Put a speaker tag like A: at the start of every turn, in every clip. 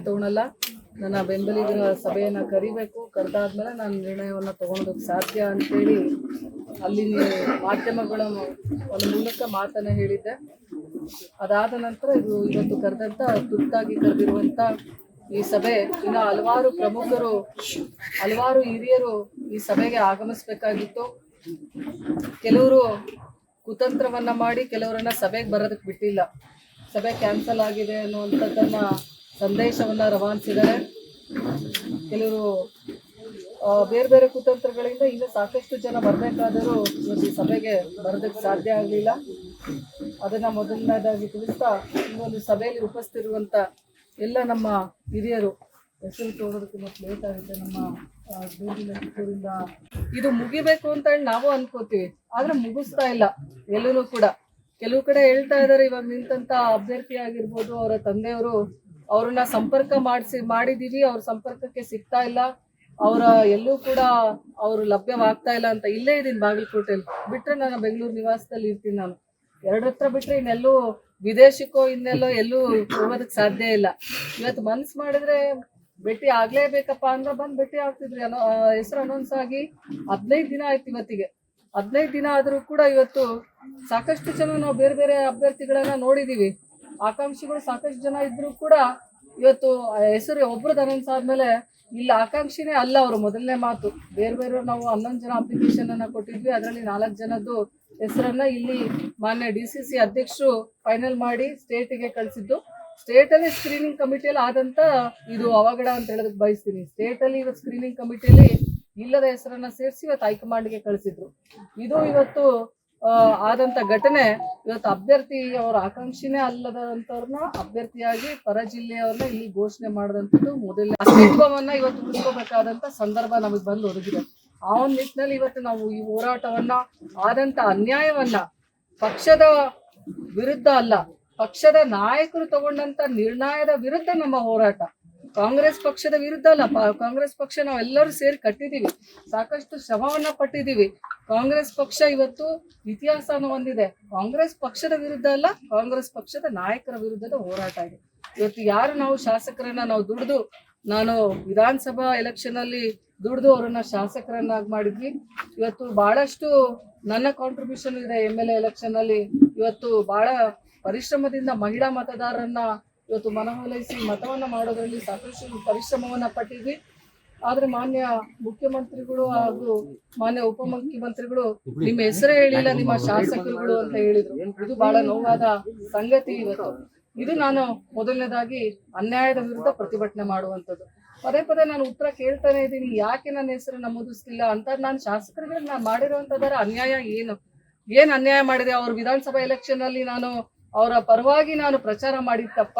A: ತಗೊಳಲ್ಲ. ನನ್ನ ಬೆಂಬಲಿಗರ ಸಭೆಯನ್ನು ಕರಿಬೇಕು, ಕರೆದಾದ್ಮೇಲೆ ನಾನು ನಿರ್ಣಯವನ್ನು ತಗೊಳೋದಕ್ಕೆ ಸಾಧ್ಯ ಅಂತೇಳಿ ಅಲ್ಲಿ ಮಾಧ್ಯಮಗಳ ಒಂದು ಮೂಲಕ ಮಾತನ್ನು ಹೇಳಿದ್ದೆ. ಅದಾದ ನಂತರ ಇವತ್ತು ಕರೆದಂಥ ತುರ್ತಾಗಿ ಕರೆದಿರುವಂಥ ಈ ಸಭೆ, ಇನ್ನು ಹಲವಾರು ಪ್ರಮುಖರು, ಹಲವಾರು ಹಿರಿಯರು ಈ ಸಭೆಗೆ ಆಗಮಿಸಬೇಕಾಗಿತ್ತು. ಕೆಲವರು ಕುತಂತ್ರವನ್ನ ಮಾಡಿ ಕೆಲವರನ್ನ ಸಭೆಗೆ ಬರೋದಕ್ಕೆ ಬಿಟ್ಟಿಲ್ಲ. ಸಭೆ ಕ್ಯಾನ್ಸಲ್ ಆಗಿದೆ ಅನ್ನುವಂಥದ್ದನ್ನ ಸಂದೇಶವನ್ನ ರವಾನಿಸಿದ್ದಾರೆ. ಕೆಲವರು ಬೇರೆ ಬೇರೆ ಕುತಂತ್ರಗಳಿಂದ ಈಗ ಸಾಕಷ್ಟು ಜನ ಬರಬೇಕಾದರೂ ಇವತ್ತು ಈ ಸಭೆಗೆ ಬರೋದಕ್ಕೆ ಸಾಧ್ಯ ಆಗಲಿಲ್ಲ. ಅದನ್ನು ಮೊದಲನೇದಾಗಿ ತಿಳಿಸ್ತಾ, ಈ ಒಂದು ಸಭೆಯಲ್ಲಿ ಉಪಸ್ಥಿತಿರುವಂಥ ಎಲ್ಲ ನಮ್ಮ ಹಿರಿಯರು, ಹೆಸರು ತೋರೋದಕ್ಕೆ ಮತ್ತು ಲೇಟ್ ಆಗುತ್ತೆ, ನಮ್ಮ ಕಿತ್ತೂರಿಂದ ಇದು ಮುಗಿಬೇಕು ಅಂತ ಹೇಳಿ ನಾವು ಅನ್ಕೋತೀವಿ, ಆದ್ರೆ ಮುಗಿಸ್ತಾ ಇಲ್ಲ ಎಲ್ಲೂ ಕೂಡ. ಕೆಲವು ಕಡೆ ಹೇಳ್ತಾ ಇದ್ದಾರೆ, ಇವಾಗ ನಿಂತಂತ ಅಭ್ಯರ್ಥಿ ಆಗಿರ್ಬೋದು, ಅವರ ತಂದೆಯವರು ಅವ್ರನ್ನ ಸಂಪರ್ಕ ಮಾಡಿದೀವಿ, ಅವ್ರ ಸಂಪರ್ಕಕ್ಕೆ ಸಿಗ್ತಾ ಇಲ್ಲ, ಅವರ ಎಲ್ಲೂ ಕೂಡ ಅವರು ಲಭ್ಯವಾಗ್ತಾ ಇಲ್ಲ ಅಂತ. ಇಲ್ಲೇ ಇದೀನಿ ಬಾಗಲಕೋಟೆಯಲ್ಲಿ, ಬಿಟ್ರೆ ನಾನು ಬೆಂಗಳೂರು ನಿವಾಸದಲ್ಲಿ ಇರ್ತೀನಿ. ನಾನು ಎರಡತ್ರ ಬಿಟ್ರೆ ಇನ್ನೆಲ್ಲೂ ವಿದೇಶಕ್ಕೋ ಇನ್ನೆಲ್ಲೋ ಎಲ್ಲೂ ಹೋಗೋದಕ್ಕೆ ಸಾಧ್ಯ ಇಲ್ಲ. ಇವತ್ತು ಮನ್ಸು ಮಾಡಿದ್ರೆ ಭೇಟಿ ಆಗ್ಲೇಬೇಕಪ್ಪ ಅಂದ್ರೆ ಬಂದು ಭೇಟಿ ಆಗ್ತಿದ್ರಿ. ಹೆಸರು ಅನೌನ್ಸ್ ಆಗಿ 15 ದಿನ ಆಯ್ತು ಇವತ್ತಿಗೆ. 15 ದಿನ ಆದ್ರೂ ಕೂಡ ಇವತ್ತು ಸಾಕಷ್ಟು ಜನ ನಾವು ಬೇರೆ ಬೇರೆ ಅಭ್ಯರ್ಥಿಗಳನ್ನ ನೋಡಿದೀವಿ, ಆಕಾಂಕ್ಷಿಗಳು ಸಾಕಷ್ಟು ಜನ ಇದ್ರು ಕೂಡ ಇವತ್ತು ಹೆಸರು ಒಬ್ರದ್ದು ಅನೌನ್ಸ್ ಆದ್ಮೇಲೆ ಇಲ್ಲಿ ಆಕಾಂಕ್ಷಿನೇ ಅಲ್ಲ ಅವರು. ಮೊದಲನೇ ಮಾತು, ಬೇರೆ ಬೇರೆ ನಾವು 11 ಜನ ಅಪ್ಲಿಕೇಶನ್ ಅನ್ನ ಕೊಟ್ಟಿದ್ವಿ, ಅದರಲ್ಲಿ 4 ಜನದ್ದು ಹೆಸರನ್ನ ಇಲ್ಲಿ ಮಾನ್ಯ DCC ಅಧ್ಯಕ್ಷರು ಫೈನಲ್ ಮಾಡಿ ಸ್ಟೇಟಿಗೆ ಕಳಿಸಿದ್ದು. ಸ್ಟೇಟಲ್ಲಿ ಸ್ಕ್ರೀನಿಂಗ್ ಕಮಿಟಿಯಲ್ಲಿ ಆದಂತ ಇದು ಅವಘಡ ಅಂತ ಹೇಳೋದಕ್ಕೆ ಬಯಸ್ತೀನಿ. ಸ್ಟೇಟಲ್ಲಿ ಇವತ್ತು ಸ್ಕ್ರೀನಿಂಗ್ ಕಮಿಟಿಯಲ್ಲಿ ಇಲ್ಲದ ಹೆಸರನ್ನ ಸೇರಿಸಿ ಇವತ್ತು ಹೈಕಮಾಂಡ್ಗೆ ಕಳಿಸಿದ್ರು. ಇದು ಇವತ್ತು ಆದಂತ ಘಟನೆ. ಇವತ್ತು ಅಭ್ಯರ್ಥಿ ಅವರ ಆಕಾಂಕ್ಷಿನೇ ಅಲ್ಲದಂತವ್ರನ್ನ ಅಭ್ಯರ್ಥಿಯಾಗಿ ಪರ ಜಿಲ್ಲೆಯವ್ರನ್ನ ಇಲ್ಲಿ ಘೋಷಣೆ ಮಾಡಿದಂಥದ್ದು ಮೊದಲನೇ ಅಸ್ತಿತ್ವವನ್ನ ಇವತ್ತು ಉಳಿಸ್ಕೋಬೇಕಾದಂತ ಸಂದರ್ಭ ನಮಗೆ ಬಂದು ಒದಗಿದೆ. ಆ ಒಂದು ನಿಟ್ಟಿನಲ್ಲಿ ಇವತ್ತು ನಾವು ಈ ಹೋರಾಟವನ್ನ, ಆದಂತ ಅನ್ಯಾಯವನ್ನ ಪಕ್ಷದ ವಿರುದ್ಧ ಅಲ್ಲ, ಪಕ್ಷದ ನಾಯಕರು ತಗೊಂಡಂತ ನಿರ್ಣಯದ ವಿರುದ್ಧ ನಮ್ಮ ಹೋರಾಟ. ಕಾಂಗ್ರೆಸ್ ಪಕ್ಷದ ವಿರುದ್ಧ ಅಲ್ಲ. ಕಾಂಗ್ರೆಸ್ ಪಕ್ಷ ನಾವೆಲ್ಲರೂ ಸೇರಿ ಕಟ್ಟಿದೀವಿ, ಸಾಕಷ್ಟು ಶ್ರಮವನ್ನ ಪಟ್ಟಿದೀವಿ. ಕಾಂಗ್ರೆಸ್ ಪಕ್ಷ ಇವತ್ತು ಇತಿಹಾಸನ ಹೊಂದಿದೆ. ಕಾಂಗ್ರೆಸ್ ಪಕ್ಷದ ವಿರುದ್ಧ ಅಲ್ಲ, ಕಾಂಗ್ರೆಸ್ ಪಕ್ಷದ ನಾಯಕರ ವಿರುದ್ಧದ ಹೋರಾಟ ಇದೆ. ಇವತ್ತು ಯಾರು ನಾವು ಶಾಸಕರನ್ನ ನಾವು ದುಡಿದು, ನಾನು ವಿಧಾನಸಭಾ ಎಲೆಕ್ಷನ್ ಅಲ್ಲಿ ದುಡಿದು ಅವರನ್ನ ಶಾಸಕರನ್ನಾಗಿ ಮಾಡಿದ್ವಿ. ಇವತ್ತು ಬಹಳಷ್ಟು ನನ್ನ ಕಾಂಟ್ರಿಬ್ಯೂಷನ್ ಇದೆ MLA ಎಲೆಕ್ಷನ್ ಅಲ್ಲಿ. ಇವತ್ತು ಬಹಳ ಪರಿಶ್ರಮದಿಂದ ಮಹಿಳಾ ಮತದಾರರನ್ನ ಇವತ್ತು ಮನವೊಲಿಸಿ ಮತವನ್ನ ಮಾಡೋದ್ರಲ್ಲಿ ಸಾಕಷ್ಟು ಪರಿಶ್ರಮವನ್ನ ಪಟ್ಟಿದ್ವಿ. ಆದ್ರೆ ಮಾನ್ಯ ಮುಖ್ಯಮಂತ್ರಿಗಳು ಹಾಗೂ ಮಾನ್ಯ ಉಪಮುಖ್ಯಮಂತ್ರಿಗಳು ನಿಮ್ಮ ಹೆಸರೇ ಹೇಳಿಲ್ಲ, ನಿಮ್ಮ ಶಾಸಕರುಗಳು ಅಂತ ಹೇಳಿದ್ರು. ಇದು ಬಹಳ ನೋವಾದ ಸಂಗತಿ. ಇವತ್ತು ಇದು ನಾನು ಮೊದಲನೇದಾಗಿ ಅನ್ಯಾಯದ ವಿರುದ್ಧ ಪ್ರತಿಭಟನೆ ಮಾಡುವಂಥದ್ದು. ಪದೇ ಪದೇ ನಾನು ಉತ್ತರ ಕೇಳ್ತಾನೆ ಇದ್ದೀನಿ, ಯಾಕೆ ನನ್ನ ಹೆಸರು ನಮೂದಿಸ್ತಿಲ್ಲ ಅಂತ. ನಾನು ಶಾಸಕರುಗಳಿಗೆ ನಾನು ಮಾಡಿರುವಂತದರ ಅನ್ಯಾಯ ಏನ್ ಅನ್ಯಾಯ ಮಾಡಿದೆ? ಅವ್ರ ವಿಧಾನಸಭಾ ಎಲೆಕ್ಷನ್ ಅಲ್ಲಿ ನಾನು ಅವರ ಪರವಾಗಿ ನಾನು ಪ್ರಚಾರ ಮಾಡಿದ ತಪ್ಪ?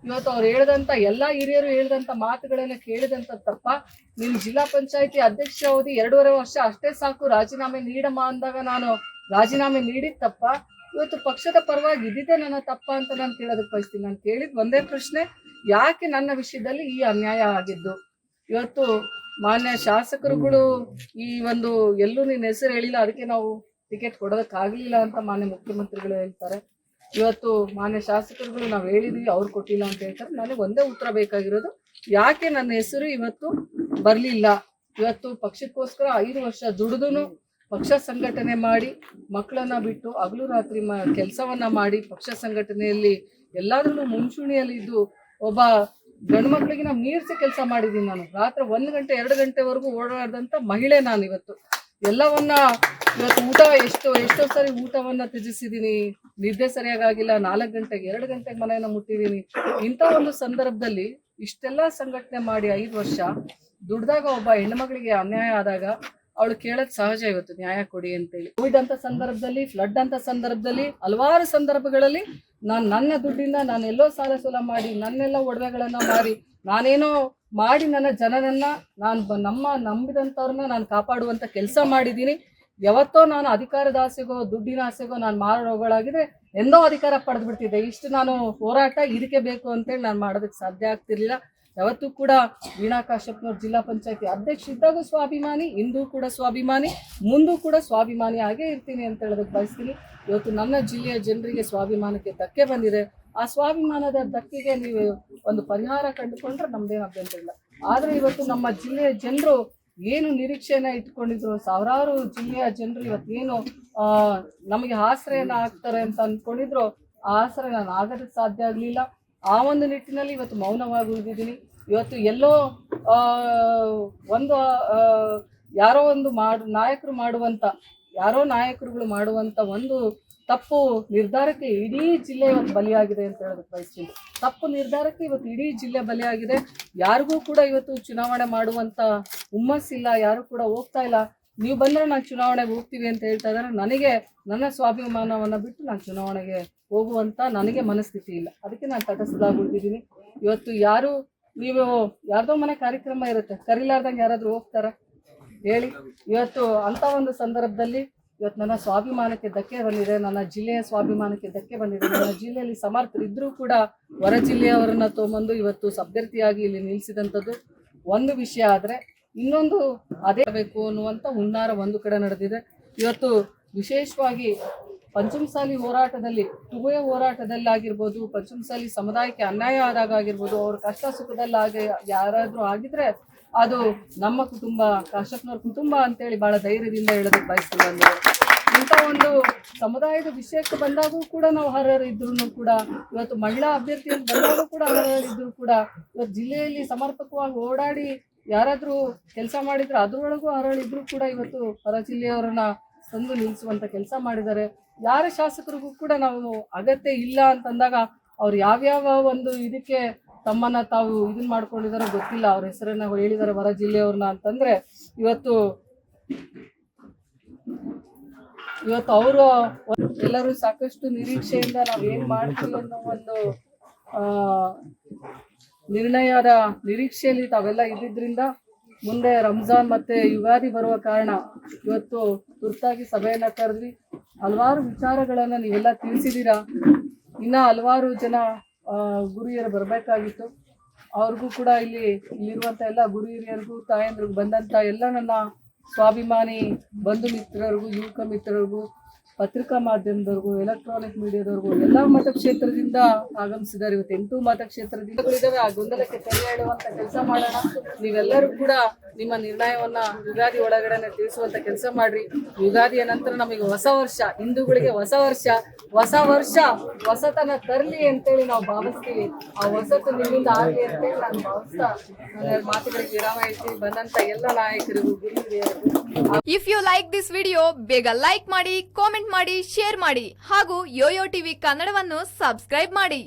A: ಇವತ್ತು ಅವ್ರು ಹೇಳಿದಂತ ಎಲ್ಲಾ ಹಿರಿಯರು ಹೇಳಿದಂತ ಮಾತುಗಳನ್ನ ಕೇಳಿದಂತ ತಪ್ಪ? ನಿಮ್ ಜಿಲ್ಲಾ ಪಂಚಾಯತಿ ಅಧ್ಯಕ್ಷ ಅವಧಿ 2.5 ವರ್ಷ ಅಷ್ಟೇ ಸಾಕು, ರಾಜೀನಾಮೆ ನೀಡಮ್ಮ ಅಂದಾಗ ನಾನು ರಾಜೀನಾಮೆ ನೀಡಿದ ತಪ್ಪ? ಇವತ್ತು ಪಕ್ಷದ ಪರವಾಗಿ ಇದ್ದಿದ್ದೆ ನನ್ನ ತಪ್ಪ ಅಂತ ನಾನು ಕೇಳೋದಕ್ಕೆ ಬಯಸ್ತೀನಿ. ನಾನು ಕೇಳಿದ ಒಂದೇ ಪ್ರಶ್ನೆ, ಯಾಕೆ ನನ್ನ ವಿಷಯದಲ್ಲಿ ಈ ಅನ್ಯಾಯ ಆಗಿದ್ದು? ಇವತ್ತು ಮಾನ್ಯ ಶಾಸಕರುಗಳು ಈ ಒಂದು ಎಲ್ಲೂ ನಿನ್ನ ಹೆಸರು ಹೇಳಿಲ್ಲ, ಅದಕ್ಕೆ ನಾವು ಟಿಕೆಟ್ ಕೊಡೋದಕ್ಕಾಗಲಿಲ್ಲ ಅಂತ ಮಾನ್ಯ ಮುಖ್ಯಮಂತ್ರಿಗಳು ಹೇಳ್ತಾರೆ. ಇವತ್ತು ಮಾನ್ಯ ಶಾಸಕರುಗಳು ನಾವು ಹೇಳಿದ್ವಿ, ಅವ್ರು ಕೊಟ್ಟಿಲ್ಲ ಅಂತ ಹೇಳ್ತಾರೆ. ನನಗೆ ಒಂದೇ ಉತ್ತರ ಬೇಕಾಗಿರೋದು, ಯಾಕೆ ನನ್ನ ಹೆಸರು ಇವತ್ತು ಬರಲಿಲ್ಲ? ಇವತ್ತು ಪಕ್ಷಕ್ಕೋಸ್ಕರ 5 ವರ್ಷ ದುಡಿದು ಪಕ್ಷ ಸಂಘಟನೆ ಮಾಡಿ, ಮಕ್ಕಳನ್ನ ಬಿಟ್ಟು ಹಗಲು ರಾತ್ರಿ ಕೆಲಸವನ್ನ ಮಾಡಿ ಪಕ್ಷ ಸಂಘಟನೆಯಲ್ಲಿ ಎಲ್ಲಾದ್ರೂ ಮುಂಚೂಣಿಯಲ್ಲಿ ಇದ್ದು ಒಬ್ಬ ಗಂಡು ಮಕ್ಕಳಿಗೆ ನಾವು ಮೀರಿಸಿ ಕೆಲಸ ಮಾಡಿದ್ದೀನಿ. ನಾನು ರಾತ್ರಿ 1 ಗಂಟೆ 2 ಗಂಟೆವರೆಗೂ ಓಡಾಡಿದಂಥ ಮಹಿಳೆ ನಾನು. ಇವತ್ತು ಎಲ್ಲವನ್ನ ಇವತ್ತು ಎಷ್ಟೋ ಸರಿ ಊಟವನ್ನ ತ್ಯಜಿಸಿದ್ದೀನಿ, ನಿದ್ದೆ ಸರಿಯಾಗಿಲ್ಲ, 4 ಗಂಟೆಗೆ 2 ಗಂಟೆಗೆ ಮನೆಯನ್ನ ಮುಟ್ಟಿದ್ದೀನಿ. ಇಂಥ ಒಂದು ಸಂದರ್ಭದಲ್ಲಿ ಇಷ್ಟೆಲ್ಲ ಸಂಘಟನೆ ಮಾಡಿ 5 ವರ್ಷ ದುಡ್ದಾಗ ಒಬ್ಬ ಹೆಣ್ಮಗಳಿಗೆ ಅನ್ಯಾಯ ಆದಾಗ ಅವಳು ಕೇಳೋದು ಸಹಜ. ಇವತ್ತು ನ್ಯಾಯ ಕೊಡಿ ಅಂತೇಳಿ ಕೋವಿಡ್ ಅಂತ ಸಂದರ್ಭದಲ್ಲಿ, ಫ್ಲಡ್ ಅಂತ ಸಂದರ್ಭದಲ್ಲಿ, ಹಲವಾರು ಸಂದರ್ಭಗಳಲ್ಲಿ ನನ್ನ ದುಡ್ಡಿಂದ ನಾನೆಲ್ಲೋ ಸಾಲ ಸೂಲ ಮಾಡಿ, ನನ್ನೆಲ್ಲ ಒಡವೆಗಳನ್ನ ಮಾರಿ, ನಾನೇನೋ ಮಾಡಿ ನನ್ನ ಜನರನ್ನ, ನಂಬಿದಂಥವ್ರನ್ನ ನಾನು ಕಾಪಾಡುವಂತ ಕೆಲಸ ಮಾಡಿದ್ದೀನಿ. ಯಾವತ್ತೋ ನಾನು ಅಧಿಕಾರದ ಆಸೆಗೋ ದುಡ್ಡಿನ ಆಸೆಗೋ ನಾನು ಮಾರೋಗಳಾಗಿದ್ರೆ ಎಂದೋ ಅಧಿಕಾರ ಪಡೆದು ಬಿಡ್ತಿದ್ದೆ. ಇಷ್ಟು ನಾನು ಹೋರಾಟ ಇದಕ್ಕೆ ಬೇಕು ಅಂತೇಳಿ ನಾನು ಮಾಡೋದಕ್ಕೆ ಸಾಧ್ಯ ಆಗ್ತಿರ್ಲಿಲ್ಲ. ಯಾವತ್ತೂ ಕೂಡ ವೀಣಾ ಕಾಶ್ಯಪ್ನವ್ರು ಜಿಲ್ಲಾ ಪಂಚಾಯತಿ ಅಧ್ಯಕ್ಷ ಇದ್ದಾಗೂ ಸ್ವಾಭಿಮಾನಿ, ಇಂದೂ ಕೂಡ ಸ್ವಾಭಿಮಾನಿ, ಮುಂದೂ ಕೂಡ ಸ್ವಾಭಿಮಾನಿ ಆಗೇ ಇರ್ತೀನಿ ಅಂತ ಹೇಳೋದಕ್ಕೆ ಬಯಸ್ತೀನಿ. ಇವತ್ತು ನನ್ನ ಜಿಲ್ಲೆಯ ಜನರಿಗೆ ಸ್ವಾಭಿಮಾನಕ್ಕೆ ಧಕ್ಕೆ ಬಂದಿದೆ. ಆ ಸ್ವಾಭಿಮಾನದ ಧಕ್ಕೆಗೆ ನೀವು ಒಂದು ಪರಿಹಾರ ಕಂಡುಕೊಂಡ್ರೆ ನಮ್ದೇನು ಅಭ್ಯಂತರ ಇಲ್ಲ. ಆದ್ರೆ ಇವತ್ತು ನಮ್ಮ ಜಿಲ್ಲೆಯ ಜನರು ಏನು ನಿರೀಕ್ಷೆಯನ್ನ ಇಟ್ಕೊಂಡಿದ್ರು, ಸಾವಿರಾರು ಜಿಲ್ಲೆಯ ಜನರು ಇವತ್ತೇನು ನಮಗೆ ಆಶ್ರಯನ ಆಗ್ತಾರೆ ಅಂತ ಅನ್ಕೊಂಡಿದ್ರು, ಆ ಆಶ್ರಯ ನಾನು ಆಗೋದಕ್ಕೆ ಸಾಧ್ಯ ಆಗಲಿಲ್ಲ. ಆ ಒಂದು ನಿಟ್ಟಿನಲ್ಲಿ ಇವತ್ತು ಮೌನವಾಗಿ ಉಳಿದಿದ್ದೀನಿ. ಇವತ್ತು ಎಲ್ಲೋ ಒಂದು ಯಾರೋ ಒಂದು ನಾಯಕರುಗಳು ಮಾಡುವಂತ ಒಂದು ತಪ್ಪು ನಿರ್ಧಾರಕ್ಕೆ ಇಡೀ ಜಿಲ್ಲೆ ಇವತ್ತು ಬಲಿಯಾಗಿದೆ ಅಂತ ಹೇಳೋದಕ್ಕೆ ಬಯಸ್ತೀನಿ. ತಪ್ಪು ನಿರ್ಧಾರಕ್ಕೆ ಇವತ್ತು ಇಡೀ ಜಿಲ್ಲೆ ಬಲಿಯಾಗಿದೆ. ಯಾರಿಗೂ ಕೂಡ ಇವತ್ತು ಚುನಾವಣೆ ಮಾಡುವಂತ ಹುಮ್ಮಸ್ಸಿಲ್ಲ, ಯಾರು ಕೂಡ ಹೋಗ್ತಾ ಇಲ್ಲ. ನೀವು ಬಂದರೆ ನಾನು ಚುನಾವಣೆಗೆ ಹೋಗ್ತೀವಿ ಅಂತ ಹೇಳ್ತಾ ಇದ್ದಾರೆ. ನನಗೆ ನನ್ನ ಸ್ವಾಭಿಮಾನವನ್ನು ಬಿಟ್ಟು ನಾನು ಚುನಾವಣೆಗೆ ಹೋಗುವಂತ ನನಗೆ ಮನಸ್ಥಿತಿ ಇಲ್ಲ. ಅದಕ್ಕೆ ನಾನು ತಟಸ್ಥರಾಗಿದ್ದೀನಿ. ಇವತ್ತು ನೀವು ಯಾರ್ದೋ ಮನೆ ಕಾರ್ಯಕ್ರಮ ಇರುತ್ತೆ, ಕರೀಲಾರ್ದಂಗೆ ಯಾರಾದರೂ ಹೋಗ್ತಾರ ಹೇಳಿ? ಇವತ್ತು ಅಂಥ ಒಂದು ಸಂದರ್ಭದಲ್ಲಿ ಇವತ್ತು ನನ್ನ ಸ್ವಾಭಿಮಾನಕ್ಕೆ ಧಕ್ಕೆ ಬಂದಿದೆ, ನನ್ನ ಜಿಲ್ಲೆಯ ಸ್ವಾಭಿಮಾನಕ್ಕೆ ಧಕ್ಕೆ ಬಂದಿದೆ. ನನ್ನ ಜಿಲ್ಲೆಯಲ್ಲಿ ಸಮರ್ಥರಿದ್ದರೂ ಕೂಡ ಹೊರ ಜಿಲ್ಲೆಯವರನ್ನ ತೊಗೊಂಬಂದು ಇವತ್ತು ಅಭ್ಯರ್ಥಿಯಾಗಿ ಇಲ್ಲಿ ನಿಲ್ಲಿಸಿದಂಥದ್ದು ಒಂದು ವಿಷಯ. ಆದರೆ ಇನ್ನೊಂದು ಅದೇ ಬೇಕು ಅನ್ನುವಂಥ ಹುನ್ನಾರ ಒಂದು ಕಡೆ ನಡೆದಿದೆ. ಇವತ್ತು ವಿಶೇಷವಾಗಿ ಪಂಚಮಸಾಲಿ ಹೋರಾಟದಲ್ಲಿ, ಟುಬೆಯ ಹೋರಾಟದಲ್ಲಾಗಿರ್ಬೋದು, ಪಂಚಮಸಾಲಿ ಸಮುದಾಯಕ್ಕೆ ಅನ್ಯಾಯ ಆದಾಗ ಆಗಿರ್ಬೋದು, ಅವ್ರ ಕಷ್ಟ ಸುಖದಲ್ಲಿ ಯಾರಾದರೂ ಆಗಿದ್ರೆ ಅದು ನಮ್ಮ ಕುಟುಂಬ, ಕಾಶ್ಯಪ್ನವ್ರ ಕುಟುಂಬ ಅಂತೇಳಿ ಭಾಳ ಧೈರ್ಯದಿಂದ ಹೇಳೋದಕ್ಕೆ ಬಯಸ್ತೀವಿ. ಬಂದರೆ ಇಂಥ ಒಂದು ಸಮುದಾಯದ ವಿಷಯಕ್ಕೆ ಬಂದಾಗೂ ಕೂಡ ನಾವು ಅರ್ಹರಿದ್ರೂ ಕೂಡ, ಇವತ್ತು ಮಹಿಳಾ ಅಭ್ಯರ್ಥಿ ಅಂತ ಬಂದಾಗೂ ಕೂಡ ಅರ್ಹರಿದ್ರೂ ಕೂಡ, ಇವತ್ತು ಜಿಲ್ಲೆಯಲ್ಲಿ ಸಮರ್ಪಕವಾಗಿ ಓಡಾಡಿ ಯಾರಾದರೂ ಕೆಲಸ ಮಾಡಿದ್ರೆ ಅದರೊಳಗೂ ಅರ್ಹರಿದ್ರೂ ಕೂಡ ಇವತ್ತು ಹೊರ ಜಿಲ್ಲೆಯವರನ್ನ ತಂದು ನಿಲ್ಲಿಸುವಂಥ ಕೆಲಸ ಮಾಡಿದ್ದಾರೆ. ಯಾರ ಶಾಸಕರಿಗೂ ಕೂಡ ನಾವು ಅಗತ್ಯ ಇಲ್ಲ ಅಂತಂದಾಗ ಅವ್ರು ಯಾವ್ಯಾವ ಒಂದು ಇದಕ್ಕೆ ತಮ್ಮನ್ನ ತಾವು ಇದನ್ನ ಮಾಡ್ಕೊಂಡಿದಾರೋ ಗೊತ್ತಿಲ್ಲ. ಅವ್ರ ಹೆಸರನ್ನ ಹೇಳಿದ್ದಾರೆ ಹೊರ ಜಿಲ್ಲೆಯವ್ರನ್ನ ಅಂತಂದ್ರೆ ಇವತ್ತು ಅವರು ಎಲ್ಲರೂ ಸಾಕಷ್ಟು ನಿರೀಕ್ಷೆಯಿಂದ ನಾವೇನ್ ಮಾಡ್ತೀವಿ ಅನ್ನೋ ಒಂದು ನಿರ್ಣಯದ ನಿರೀಕ್ಷೆಯಲ್ಲಿ ತಾವೆಲ್ಲ ಇದ್ದಿದ್ರಿಂದ ಮುಂದೆ ರಂಜಾನ್ ಮತ್ತೆ ಯುಗಾದಿ ಬರುವ ಕಾರಣ ಇವತ್ತು ತುರ್ತಾಗಿ ಸಭೆಯನ್ನ ಕರೆದ್ವಿ. ಹಲವಾರು ವಿಚಾರಗಳನ್ನ ನೀವೆಲ್ಲ ತಿಳಿಸಿದ್ದೀರಾ. ಇನ್ನ ಹಲವಾರು ಜನ ಗುರು ಬರಬೇಕಾಗಿತ್ತು. ಅವ್ರಿಗೂ ಕೂಡ ಇಲ್ಲಿರುವಂಥ ಎಲ್ಲ ಗುರು ಹಿರಿಯರಿಗೂ ತಾಯಂದ್ರಿಗೂ ಬಂದಂಥ ಎಲ್ಲ ನನ್ನ ಸ್ವಾಭಿಮಾನಿ ಬಂಧು ಮಿತ್ರರಿಗೂ, ಯುವಕ ಮಿತ್ರರಿಗೂ, ಪತ್ರಿಕಾ ಮಾಧ್ಯಮದವ್ರಿಗೂ, ಎಲೆಕ್ಟ್ರಾನಿಕ್ ಮೀಡಿಯಾದವ್ರಿಗೂ, ಎಲ್ಲ ಮತಕ್ಷೇತ್ರದಿಂದ ಆಗಮಿಸಿದ್ದಾರೆ. ಇವತ್ತು 8 ಮತಕ್ಷೇತ್ರದಿಂದ ಇದ್ದಾವೆ. ಆ ಗೊಂದಲಕ್ಕೆ ತೆರೆ ಹೇಳುವಂಥ ಕೆಲಸ ಮಾಡೋಣ. ನೀವೆಲ್ಲರೂ ಕೂಡ ನಿಮ್ಮ ನಿರ್ಣಯವನ್ನ ಯುಗಾದಿ ಒಳಗಡೆ ತಿಳಿಸುವಂತ ಕೆಲಸ ಮಾಡ್ರಿ. ಯುಗಾದಿಯ ನಂತರ ನಮಗೆ ಹೊಸ ವರ್ಷ, ಹಿಂದೂಗಳಿಗೆ ಹೊಸ ವರ್ಷ ಹೊಸತನ ತರಲಿ ಅಂತೇಳಿ ನಾವು ಭಾವಿಸ್ತೀವಿ. ಆ ಹೊಸತು ನಿಮ್ಮಿಂದ ಆಗಲಿ ಅಂತೇಳಿ ನಾನು ಭಾವಿಸ್ತಾ ನನ್ನ ಮಾತುಗಳಿಗೆ ವಿರಾಮ ಹೇಳ್ತೀವಿ. ಬಂದಂತ ಎಲ್ಲ ನಾಯಕರಿಗೂ, ಗುರುಹಿರಿಯರಿಗೂ.
B: If you like this video, ಬೇಗ ಲೈಕ್ ಮಾಡಿ, ಕಾಮೆಂಟ್ ಮಾಡಿ, ಶೇರ್ ಮಾಡಿ ಹಾಗೂ ಯೋಯೋ ಟಿವಿ ಕನ್ನಡವನ್ನು ಸಬ್ಸ್ಕ್ರೈಬ್ ಮಾಡಿ.